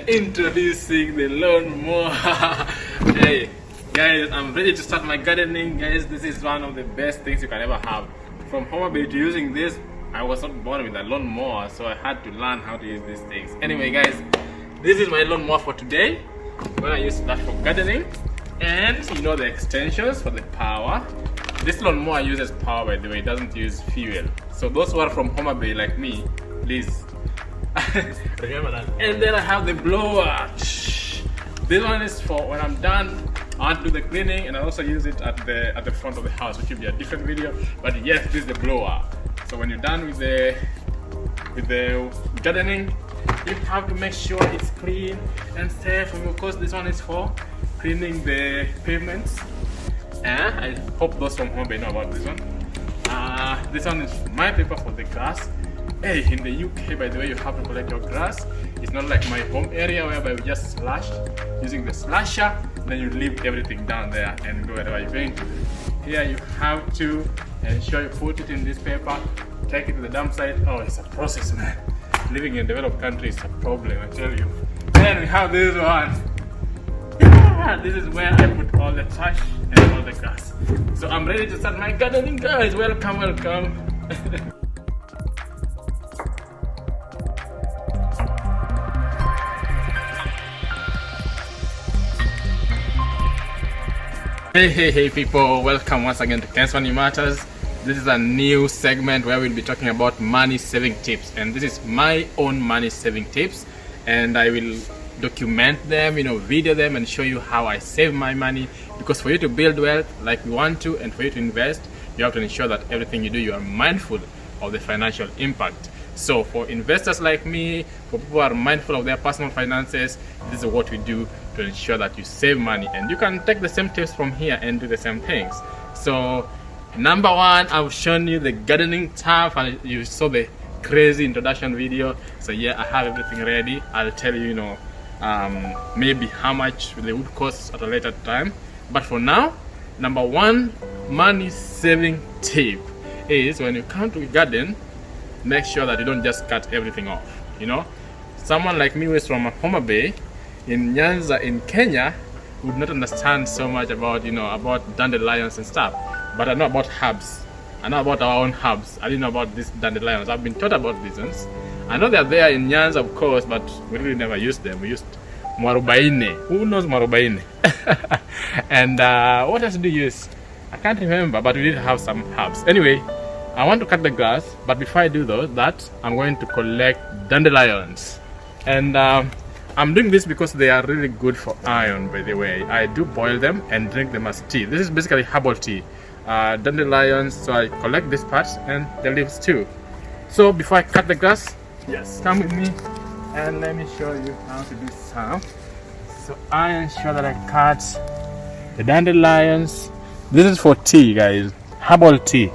Introducing the lawnmower. Hey guys, I'm ready to start my gardening. Guys, this is one of the best things you can ever have. From home to using this, I was not born with a lawnmower, so I had to learn how to use these things. Anyway guys, this is my lawnmower for today. I'm gonna use that for gardening, and you know the extensions for the power. This lawnmower uses power, by the way. It doesn't use fuel. So those who are from Homa Bay like me, please remember that. And then I have the blower. This one is for when I'm done, I want to do the cleaning, and I also use it at the front of the house, which will be a different video. But yes, this is the blower. So when you're done with the gardening, you have to make sure it's clean and safe. And of course, this one is for cleaning the pavements. I hope those from home know about this one. This one is my paper for the grass. Hey, in the UK, by the way, you have to collect your grass. It's not like my home area whereby we just slash using the slasher, then you leave everything down there and go wherever you're going to. Here you have to ensure you put it in this paper, take it to the dump site. Oh, it's a process, man. Living in a developed country is a problem, I tell you. Then we have this one. This is where I put all the trash and all the grass. So I'm ready to start my gardening, guys. Welcome, welcome. Hey people, welcome once again to Kenneth MoneyMatters. This is a new segment where we'll be talking about money saving tips, and this is my own money saving tips, and I will document them, video them and show you how I save my money. Because for you to build wealth like we want to, and for you to invest, you have to ensure that everything you do, you are mindful of the financial impact. So for investors like me, for people who are mindful of their personal finances, this is what we do to ensure that you save money. And you can take the same tips from here and do the same things. So number one, I've shown you the gardening tab, and you saw the crazy introduction video. So yeah, I have everything ready. I'll tell you, maybe how much they would cost at a later time. But for now, number one money saving tip is when you come to garden, make sure that you don't just cut everything off. Someone like me who is from Homa Bay in Nyanza in Kenya would not understand so much about about dandelions and stuff, but I know about herbs. I know about our own herbs. I didn't know about these dandelions. I've been taught about these ones. I know they're there in Nyanza, of course, but we really never used them. We used mwarubaine. Who knows mwarubaine? And what else do you use? I can't remember, but we did have some herbs. Anyway, I want to cut the grass, but before I do that, I'm going to collect dandelions. And I'm doing this because they are really good for iron, by the way. I do boil them and drink them as tea. This is basically herbal tea. Dandelions, so I collect this part and the leaves too. So before I cut the grass, yes, come with me and let me show you how to do some. So I ensure that I cut the dandelions. This is for tea, guys. Herbal tea.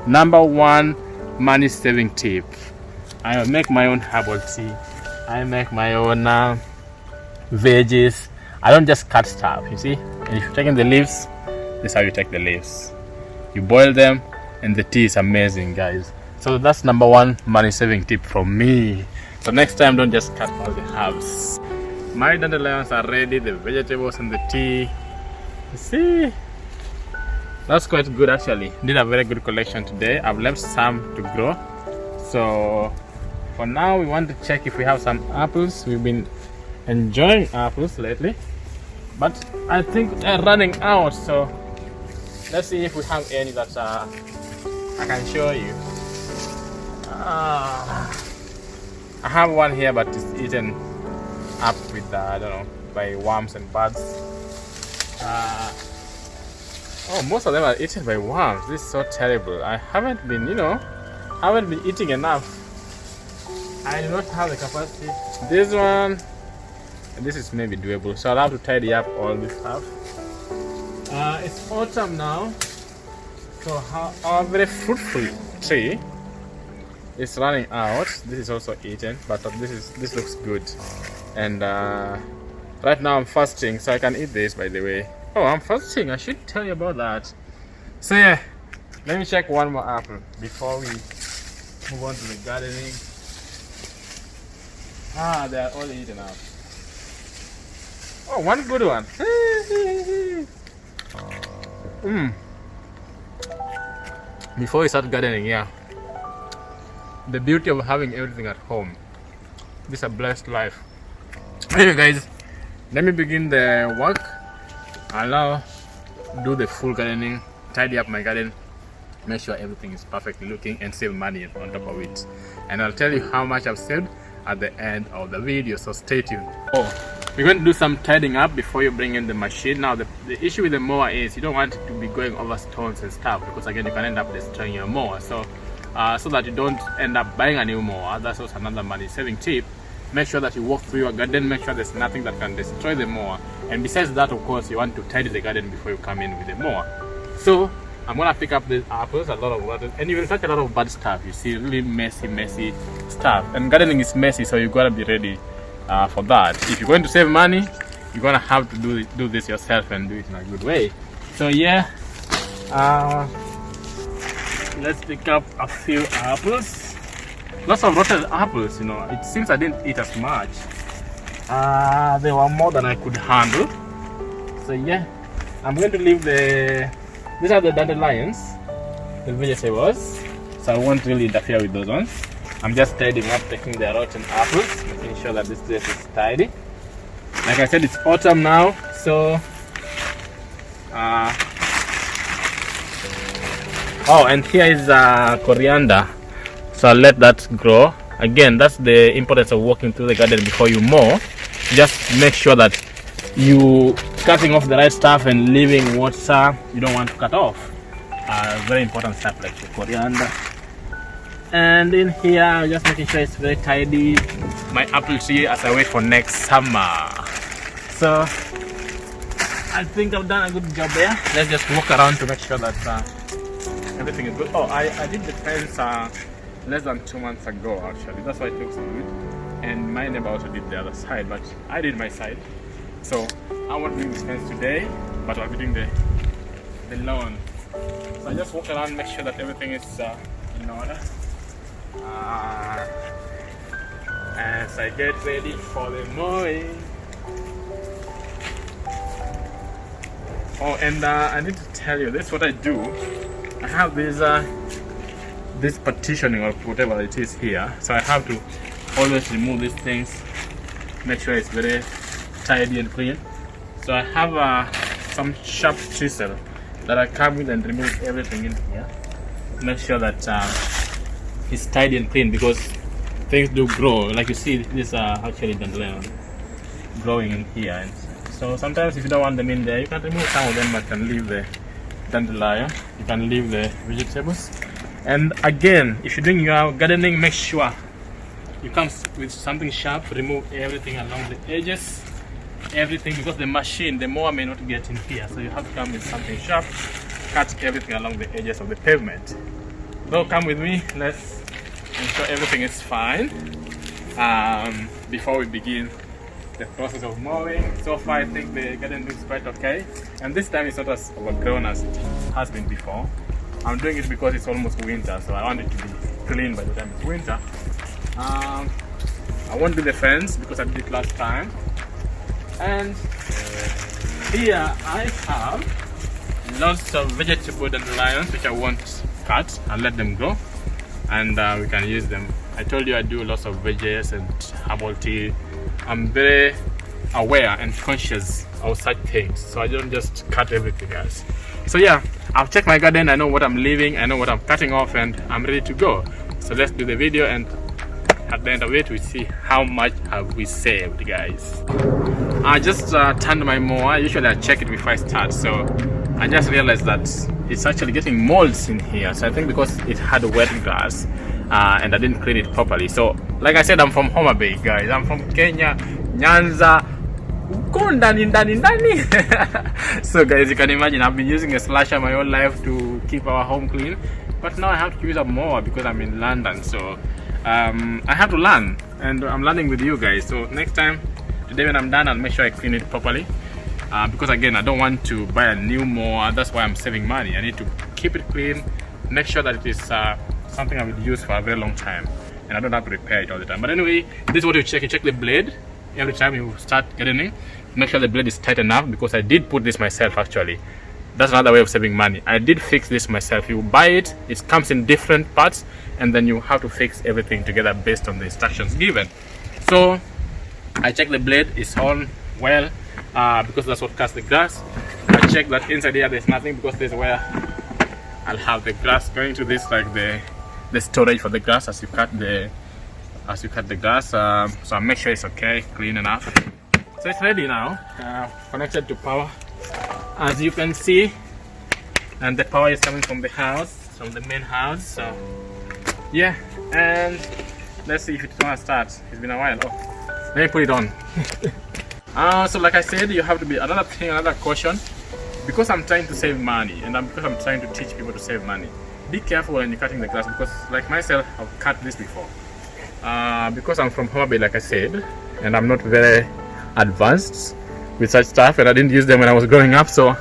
Number one money saving tip. I make my own herbal tea. I make my own veggies. I don't just cut stuff, you see. And if you're taking the leaves, this is how you take the leaves. You boil them and the tea is amazing, guys. So that's number one money saving tip from me. So next time, don't just cut all the herbs. My dandelions are ready, the vegetables and the tea. You see? That's quite good actually. Did a very good collection today. I've left some to grow. So for now, we want to check if we have some apples. We've been enjoying apples lately, but I think they're running out. So let's see if we have any that I can show you. I have one here, but it's eaten up with I don't know, by worms and bugs. Oh, most of them are eaten by worms. This is so terrible. I haven't been, eating enough. I do not have the capacity. This one, this is maybe doable. So I'll have to tidy up all this stuff. It's autumn now, so our very fruitful tree is running out. This is also eaten, but this looks good. And right now I'm fasting, so I can eat this, by the way. Oh, I'm fasting. I should tell you about that. So yeah, let me check one more apple before we move on to the gardening. They are all eaten up. Oh, one good one. Before we start gardening, yeah, the beauty of having everything at home. This is a blessed life. Anyway, guys, let me begin the work. I'll now do the full gardening, tidy up my garden, make sure everything is perfectly looking, and save money on top of it. And I'll tell you how much I've saved at the end of the video, so stay tuned. We're going to do some tidying up before you bring in the machine. Now the issue with the mower is you don't want it to be going over stones and stuff, because again you can end up destroying your mower. So that you don't end up buying a new mower, that's also another money saving tip. Make sure that you walk through your garden, make sure there's nothing that can destroy the mower. And besides that, of course, you want to tidy the garden before you come in with the mower. So I'm gonna pick up the apples, a lot of water, and you will catch a lot of bad stuff. You see, really messy stuff. And gardening is messy, so you gotta be ready for that. If you're going to save money, you're gonna have to do this yourself and do it in a good way. So yeah, let's pick up a few apples. Lots of rotten apples, you know. It seems I didn't eat as much. There were more than I could handle. So yeah, I'm going to leave these are the dandelions, the vegetables. So I won't really interfere with those ones. I'm just tidying up, taking the rotten apples, making sure that this place is tidy. Like I said, it's autumn now, so and here is coriander. So I'll let that grow. Again, that's the importance of walking through the garden before you mow. Just make sure that you cutting off the right stuff and leaving what you don't want to cut off. Very important stuff like the coriander. And in here, just making sure it's very tidy. My apple tree as I wait for next summer. So I think I've done a good job there. Let's just walk around to make sure that everything is good. Oh, I did the fence less than 2 months ago actually. That's why it looks good. And my neighbor also did the other side, but I did my side. So I won't do this fence today, but I'll be doing the lawn. So I just walk around, make sure that everything is in order. As I get ready for the mowing. Oh, and I need to tell you, this is what I do. I have this partitioning or whatever it is here, so I have to always remove these things, make sure it's very tidy and clean. So I have some sharp chisel that I come with and remove everything in here, make sure that it's tidy and clean, because things do grow. Like you see, these are actually dandelion growing in here, and so sometimes if you don't want them in there, you can remove some of them, but can leave the dandelion, you can leave the vegetables. And again, if you're doing your gardening, make sure you come with something sharp, remove everything along the edges, everything, because the machine, the mower may not get in here, so you have to come with something sharp, cut everything along the edges of the pavement. So come with me, let's ensure everything is fine before we begin the process of mowing. So far I think the garden looks quite okay, and this time it's not as overgrown as it has been before. I'm doing it because it's almost winter, so I want it to be clean by the time it's winter. I won't do the fence because I did it last time. And here I have lots of vegetable dandelions which I won't cut. I'll let them grow, and we can use them. I told you I do lots of veggies and herbal tea. I'm very aware and conscious of such things, so I don't just cut everything else. So yeah, I've checked my garden, I know what I'm leaving, I know what I'm cutting off, and I'm ready to go. So let's do the video, and at the end of it we see how much have we saved, guys. I just turned my mower. Usually I check it before I start, so I just realized that it's actually getting molds in here. So I think because it had wet grass and I didn't clean it properly. So like I said, I'm from Homa Bay, guys. I'm from Kenya, Nyanza. So guys, you can imagine I've been using a slasher my whole life to keep our home clean, but now I have to use a mower because I'm in London. So I have to learn, and I'm learning with you guys. So next time, today when I'm done, I'll make sure I clean it properly, because again, I don't want to buy a new mower. That's why I'm saving money. I need to keep it clean, make sure that it is something I will use for a very long time, and I don't have to repair it all the time. But anyway, this is what you check. You check the blade. every time you start gardening, make sure the blade is tight enough, because I did put this myself actually. That's another way of saving money. I did fix this myself. You buy it, it comes in different parts, and then you have to fix everything together based on the instructions given. So I check the blade is on well, because that's what cuts the grass. I check that inside here there's nothing, because this is where I'll have the grass going to this, like the storage for the grass as you cut the grass. So I make sure it's okay, clean enough. So it's ready now, connected to power, as you can see, and the power is coming from the house, from the main house. So yeah, and let's see if it's gonna start. It's been a while. Oh, let me put it on. So like I said, you have to be another caution, because I'm trying to save money, and because I'm trying to teach people to save money. Be careful when you're cutting the grass, because like myself, I've cut this before. Because I'm from Homa Bay, like I said, and I'm not very advanced with such stuff, and I didn't use them when I was growing up, so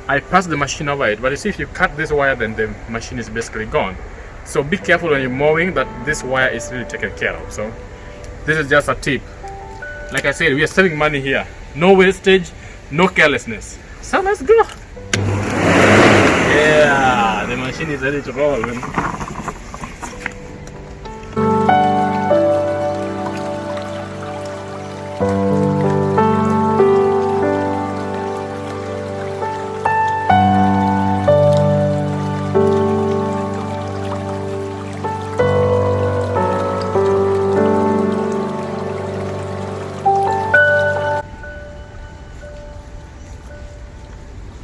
I passed the machine over it. But you see, if you cut this wire, then the machine is basically gone. So be careful when you're mowing that this wire is really taken care of. So this is just a tip. Like I said, we are saving money here. No wastage, no carelessness. So let's go. Yeah, the machine is ready to roll.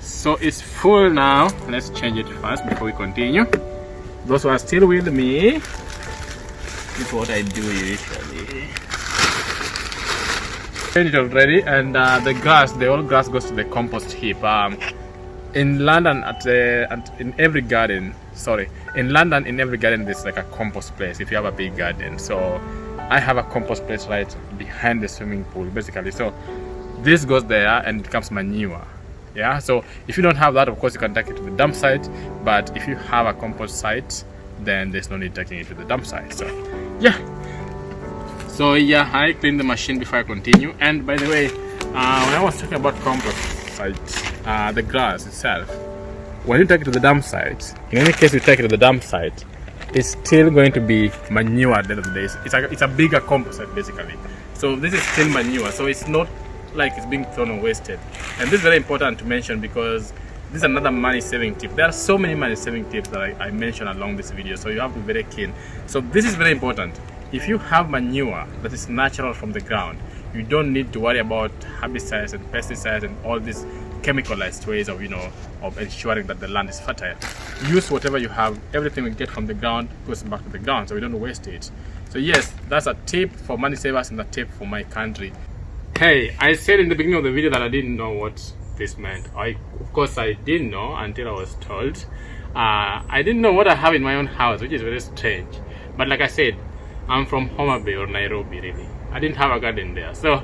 So it's full now. Let's change it first before we continue. Those who are still with me, this is what I do usually. Change it already, and the old grass goes to the compost heap. In London, in every garden there's like a compost place if you have a big garden. So I have a compost place right behind the swimming pool, basically. So this goes there and becomes manure. Yeah, so if you don't have that, of course you can take it to the dump site, but if you have a compost site, then there's no need taking it to the dump site. So yeah, I cleaned the machine before I continue. And by the way, when I was talking about compost site, the grass itself, when you take it to the dump site, in any case you take it to the dump site, it's still going to be manure at the end of the day. It's a bigger compost site basically. So this is still manure, so it's not like it's being thrown or wasted. And this is very important to mention, because this is another money saving tip. There are so many money saving tips that I mentioned along this video, so you have to be very keen. So this is very important. If you have manure that is natural from the ground, you don't need to worry about herbicides and pesticides and all these chemicalized ways of of ensuring that the land is fertile. Use whatever you have. Everything we get from the ground goes back to the ground, so we don't waste it. So yes, that's a tip for money savers and a tip for my country. Hey, I said in the beginning of the video that I didn't know what this meant. Of course I didn't know until I was told. I didn't know what I have in my own house, which is very strange. But like I said, I'm from Homa Bay or Nairobi really. I didn't have a garden there, so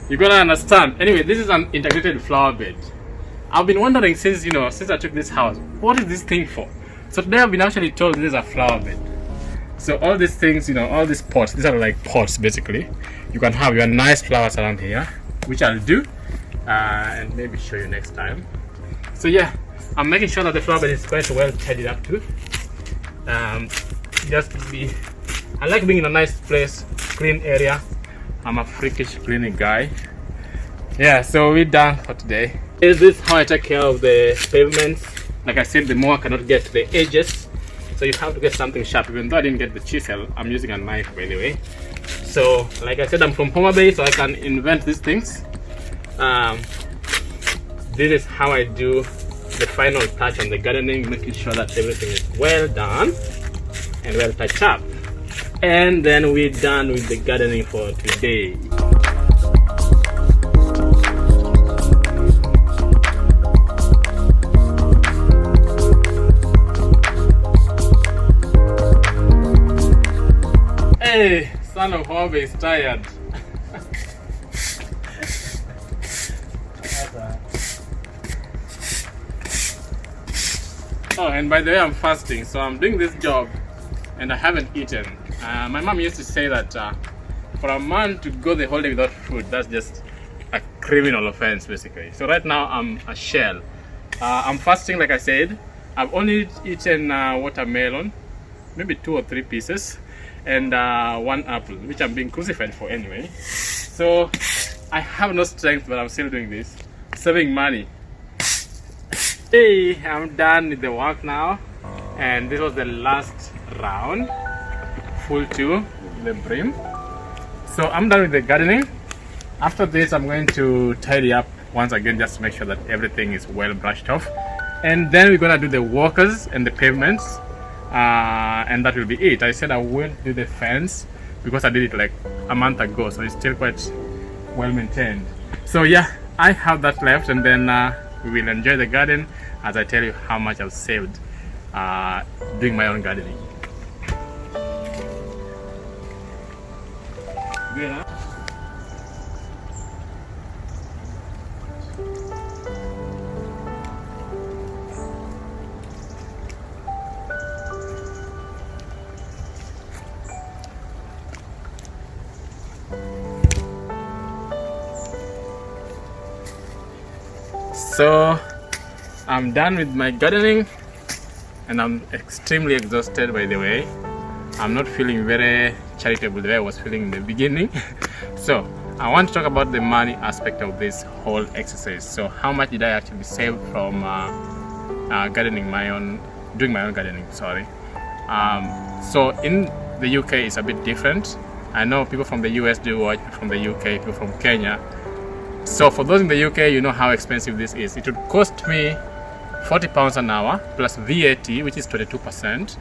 you gotta understand. Anyway, this is an integrated flower bed. I've been wondering since I took this house, what is this thing for? So today I've been actually told this is a flower bed. So all these things, all these pots, these are like pots basically. You can have your nice flowers around here, which I'll do, and maybe show you next time. So yeah, I'm making sure that the flower bed is quite well tidied up too. I like being in a nice place, clean area. I'm a freakish cleaning guy. Yeah, so we're done for today. This is how I take care of the pavements. Like I said, the mower cannot get to the edges, so you have to get something sharp. Even though I didn't get the chisel, I'm using a knife anyway. So like I said, I'm from Homa Bay, so I can invent these things. This is how I do the final touch on the gardening, making sure that everything is well done and well touched up. And then we're done with the gardening for today. Hey, son of Homa is tired. Oh, and by the way, I'm fasting, so I'm doing this job and I haven't eaten. My mom used to say that for a man to go the whole day without food, that's just a criminal offense basically. So right now I'm a shell. I'm fasting, like I said. I've only eaten watermelon, maybe 2 or 3 pieces, and 1 apple, which I'm being crucified for anyway. So I have no strength, but I'm still doing this, saving money. Hey, I'm done with the work now, and this was the last round, full to the brim. So I'm done with the gardening. After this, I'm going to tidy up once again, just to make sure that everything is well brushed off, and then we're gonna do the walkers and the pavements, and that will be it. I said I will do the fence because I did it like a month ago, so it's still quite well maintained. So yeah, I have that left, and then we will enjoy the garden as I tell you how much I've saved doing my own gardening. Good, huh? So I'm done with my gardening, and I'm extremely exhausted, by the way. I'm not feeling very charitable the way I was feeling in the beginning. So I want to talk about the money aspect of this whole exercise. So how much did I actually save from doing my own gardening, sorry. So in the UK it's a bit different. I know people from the US do watch, from the UK, people from Kenya. So for those in the UK, you know how expensive this is. It would cost me £40 an hour plus VAT, which is 22%.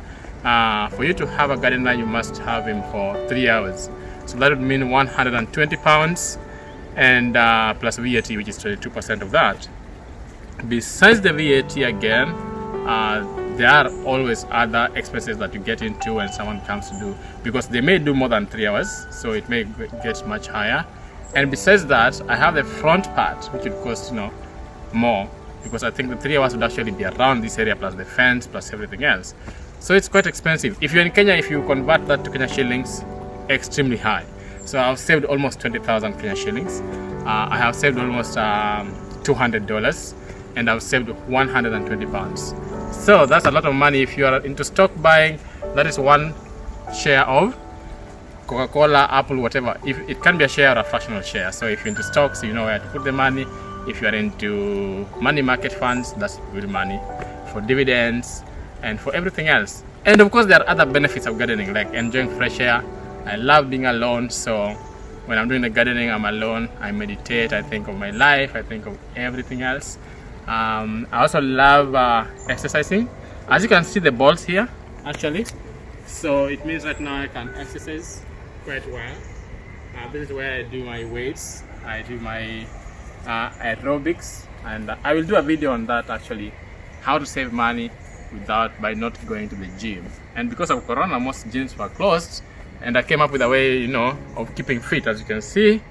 For you to have a gardener, you must have him for 3 hours. So that would mean £120 and plus VAT, which is 22% of that. Besides the VAT again, there are always other expenses that you get into when someone comes to do, because they may do more than 3 hours, so it may get much higher. And besides that, I have the front part, which would cost more, because I think the 3 hours would actually be around this area plus the fence plus everything else. So it's quite expensive. If you're in Kenya, if you convert that to Kenya shillings, extremely high. So I've saved almost 20,000 Kenya shillings. I have saved almost $200, and I've saved £120. So that's a lot of money. If you are into stock buying, that is one share of Coca-Cola, Apple, whatever. If it can be a share or a fractional share. So if you're into stocks, you know where to put the money. If you are into money market funds, that's good money for dividends and for everything else. And of course, there are other benefits of gardening, like enjoying fresh air. I love being alone, so when I'm doing the gardening, I'm alone. I meditate, I think of my life, I think of everything else. I also love exercising. As you can see, the balls here, actually. So it means right now I can exercise quite well. This is where I do my weights, I do my aerobics, and I will do a video on that actually, how to save money by not going to the gym. And because of Corona, most gyms were closed, and I came up with a way, of keeping fit, as you can see,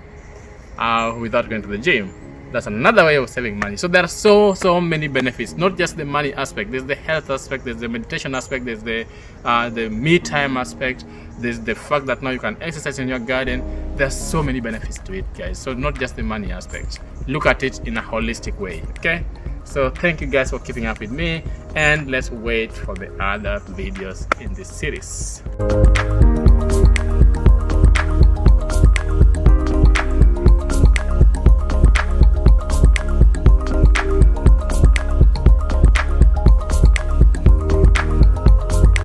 without going to the gym. That's another way of saving money. So there are so many benefits, not just the money aspect. There's the health aspect, there's the meditation aspect, there's the me time aspect, there's the fact that now you can exercise in your garden. There's so many benefits to it, guys. So not just the money aspect. Look at it in a holistic way, okay? So thank you guys for keeping up with me, and let's wait for the other videos in this series.